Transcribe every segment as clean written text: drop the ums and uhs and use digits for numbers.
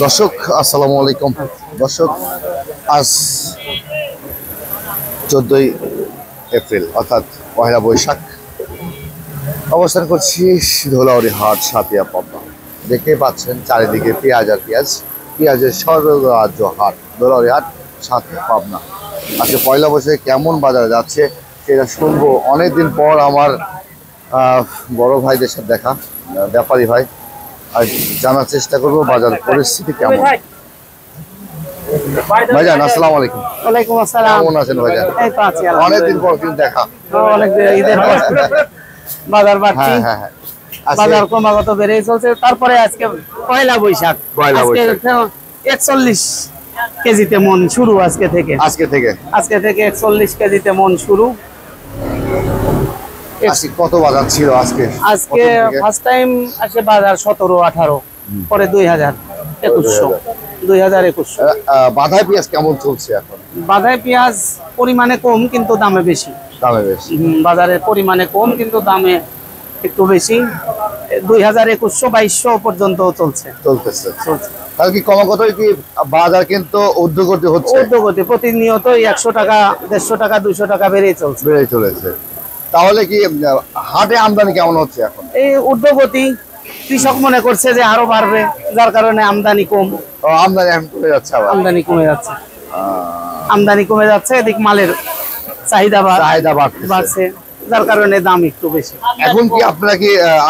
দর্শক আসসালামু আলাইকুম। দর্শক আজ 14ই এপ্রিল অর্থাৎ পয়লা বৈশাখ, অবস্থান করছি ধুলাউড়ি হাট সাতিয়া পাবনা। দেখতে পাচ্ছেন চারিদিকে পেঁয়াজ আর পেঁয়াজের সর্বরাজ্য হাট ধুলাউড়ি হাট সাতিয়া পাবনা। আজকে পয়লা বৈশাখে কেমন বাজারে যাচ্ছে সেটা শুনবো। অনেকদিন পর আমার বড় ভাইদের সাথে দেখা, ব্যাপারী ভাই, আর জানার চেষ্টা করবো বাজার পরিস্থিতি কেমন। ভাইজান আসসালামু আলাইকুম। ওয়ালাইকুম আসসালাম। কেমন আছেন ভাইজান? এই তো আছি, অনেকদিন পর কিন্তু দেখা। অনেকদিন ঈদের পর বাজার বাড়ছে। হ্যাঁ। বাজার ক্রমাগত বেড়েই চলছে। তারপরে আজকে পয়লা বৈশাখ, আজকে 41 কেজিতে মন শুরু। আজকে থেকে 41 কেজিতে মন শুরু। কত বাজার ছিল আজকে? আজকে ফার্স্ট টাইম আসে বাজার 17-18, পরে 2000-2100। বাধাই পেঁয়াজ কেমন চলছে এখন? বাধাই পেঁয়াজ পরিমাণে কম কিন্তু দামে বেশি। বাজারে পরিমাণে কম কিন্তু দামে একটু বেশি। 2000-2100-2200 পর্যন্ত চলতেছে। তাহলে কি ক্রমাগত কি বাজার কিন্তু ঊর্ধ্বগতি হচ্ছে? ঊর্ধ্বগতি প্রতিনিয়ত 100 টাকা, 150 টাকা, 200 টাকা বেড়ে চলেছে। তাহলে কি হাটে আমদানি কেমন হচ্ছে এখন? এই ঊর্ধ্বগতি। কৃষক মনে করছে যে আরো বাড়বে, যার কারণে আমদানি কম। আমদানি কমে যাচ্ছে। এদিক মালের চাহিদা বাড়ছে, যার কারণে দাম একটু বেশি। এখন কি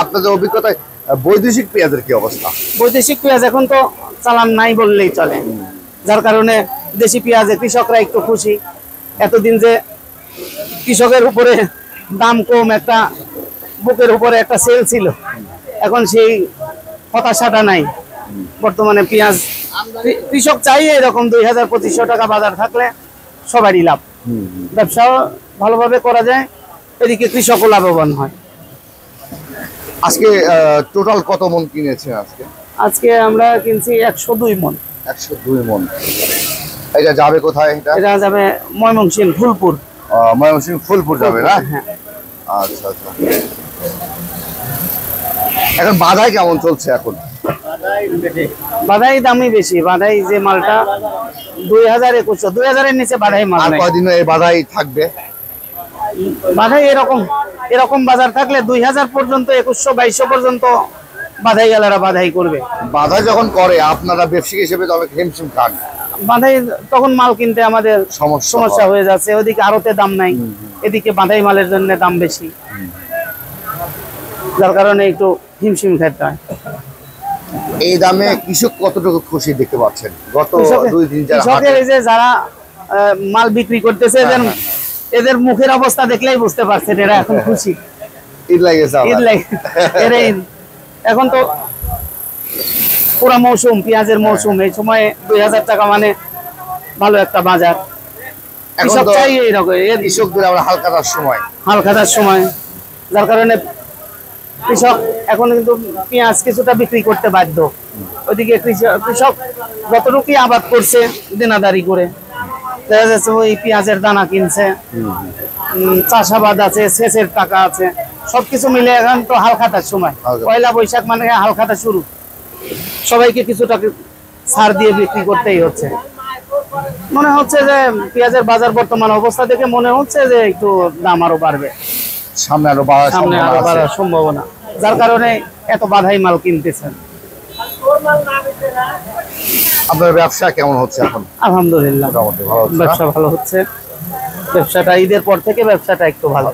আপনাদের অভিজ্ঞতায় বৈদেশিক পেঁয়াজের কি অবস্থা? বৈদেশিক পেঁয়াজ এখন তো চালান নাই বললেই চলে, যার কারণে দেশি পেঁয়াজে কৃষকরা একটু খুশি। এতদিন যে কৃষকের উপরে দাম কম, একটা বুকের উপরে একটা সেল ছিল, এখন সেই হতাশাটা নাই। বর্তমানে পেঁয়াজ কৃষক চাই এরকম 2000-2500 টাকা বাজার থাকলে সবারই লাভ, ব্যবসাও ভালোভাবে করা যায়, এদিকে কৃষকও লাভবান হয়। আজকে টোটাল কত মন কিনেছেন? আজকে আমরা কিনছি 102 মন। 102 মন। এটা যাবে কোথায়? এটা যাবে ময়মনসিংহ ফুলপুর। ময়মনসিংহ ফুলপুর যাবে না? হ্যাঁ। আচ্ছা। এখন বাধাই কেমন চলছে? এখন বাধাই দামই বেশি। বাধাই যে মালটা 2000-2100, 2000-এর নিচে বাধাই মাল নাই। কয়দিন এই বাধাই থাকবে? বাধাই এরকম বাজার থাকলে 2000 পর্যন্ত, 2100-2200 পর্যন্ত বাধাই গেলারা বাধাই করবে। বাধাই যখন করে আপনারা ব্যবসায়ী হিসেবে তখন হিমশিম খান। বাধাই তখন মাল কিনতে আমাদের সমস্যা হয়ে যাচ্ছে। ওদিকে আড়তে দাম নাই, এদিকে বাধাই মালের জন্য দাম বেশি, যার কারণে একটু হিমশিম খেতে হয়। এই দামে কৃষক কতটুকু খুশি দেখতে পাচ্ছেন? গত 2-3 কৃষকের এই যে যারা মাল বিক্রি করতেছে, এদের মুখের অবস্থা দেখলেই বুঝতে পারছেন এরা এখন খুশি। ঈদ লাগেছে। এখন তো পুরা মৌসুম, পেঁয়াজের মৌসুম। এই সময় 2000 টাকা মানে ভালো একটা বাজার। কৃষক চাই এইরকম, কৃষকদের আমরা হালখাতার সময়, যার কারণে কৃষক এখন কিন্তু পেঁয়াজ কিছুটা বিক্রি করতে বাধ্য। ওইদিকে কৃষক যতটুকু আবাদ করছে দেনাদারি করে, দেখা যাচ্ছে ওই পেঁয়াজের দানা কিনছে, চাষাবাদ আছে, সেচের টাকা আছে, সবকিছু মিলে এখন তো হালখাতার সময়। পয়লা বৈশাখ মানে হালখাতা শুরু, সবাইকে কিছুটা ছাড় দিয়ে বিক্রি করতেই হচ্ছে। মনে হচ্ছে যে পেঁয়াজের বাজার বর্তমান অবস্থা দেখে মনে হচ্ছে যে একটু দাম আরো বাড়বে, সামনে আরো বাড়ার সম্ভাবনা, যার কারণে এত বাধাই মাল কিনতেছেন। আপনার ব্যবসা কেমন হচ্ছে এখন? আলহামদুলিল্লাহ, ব্যবসা ভালো হচ্ছে। ব্যবসাটা ঈদের পর থেকে ব্যবসাটা একটু ভালো।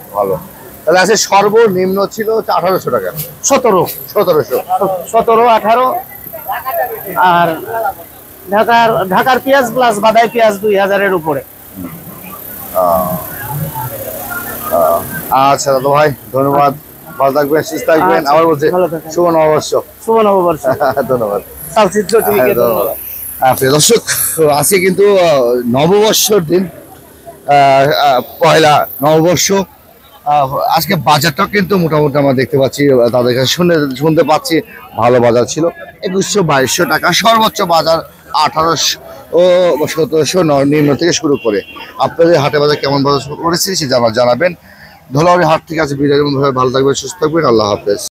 তাহলে আজকে সর্বনিম্ন ছিল 1800 টাকা। 17-18। আর ঢাকার পেঁয়াজ প্লাস বাদাই পেঁয়াজ 2000-এর উপরে। আচ্ছা দাদা ভাই, ধন্যবাদ। ভালো থাকবেন, সুস্থ থাকবেন। আবার বলছি শুভ নববর্ষ। ধন্যবাদ। দর্শক, আজকে কিন্তু নববর্ষের দিন, পয়লা নববর্ষ। আজকে বাজারটাও কিন্তু মোটামুটি আমরা দেখতে পাচ্ছি, তাদের কাছে শুনতে পাচ্ছি ভালো বাজার ছিল। 2100-2200 টাকা সর্বোচ্চ বাজার, 1800-1700 নিম্ন থেকে শুরু করে। আপনাদের হাটে বাজার কেমন বাজার করেছি সেটা জানাবেন। ধুলাউড়ি হাট থেকে আছে বিদায়। ভালো থাকবেন, সুস্থ থাকবেন। আল্লাহ হাফেজ।